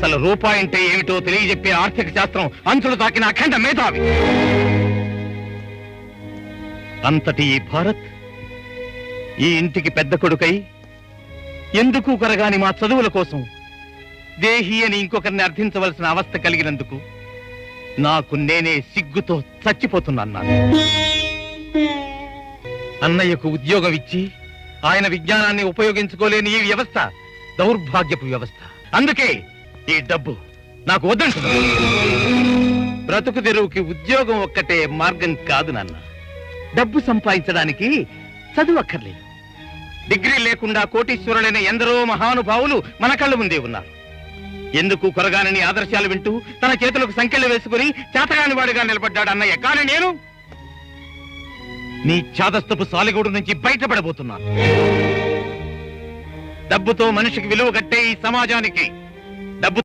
అసలు రూపాయి అంటే ఏమిటో తెలియజెప్పే ఆర్థిక శాస్త్రం అంచులు తాకిన అఖండ మేధావి. అంతటి ఈ భారత్ ఈ ఇంటికి పెద్ద కొడుకై ఎందుకు కొరగాని మా చదువుల కోసం దేహి అని ఇంకొకరిని అర్థించవలసిన అవస్థ కలిగినందుకు నాకు నేనే సిగ్గుతో చచ్చిపోతున్నాను. అన్నయ్యకు ఉద్యోగం ఇచ్చి ఆయన విజ్ఞానాన్ని ఉపయోగించుకోలేని ఈ వ్యవస్థ దౌర్భాగ్యపు వ్యవస్థ. అందుకే ఈ డబ్బు నాకు వద్దంటున్నా. బ్రతుకు తెరువుకి ఉద్యోగం ఒక్కటే మార్గం కాదు నాన్న. డబ్బు సంపాదించడానికి చదువు అక్కర్లేదు. డిగ్రీ లేకుండా కోటీశ్వరులైన ఎందరో మహానుభావులు మన కళ్ళ ముందే ఉన్నారు. ఎందుకు కొరగానని ఆదర్శాలు వింటూ తన చేతులకు సంకెళ్ళు వేసుకుని చేతగాని వాడిగా నిలబడ్డాడు అన్నయ్య. కానీ నేను నీ చాదస్తపు సాలిగూడు నుంచి బయటపడబోతున్నాను. డబ్బుతో మనిషికి విలువ కట్టే ఈ సమాజానికి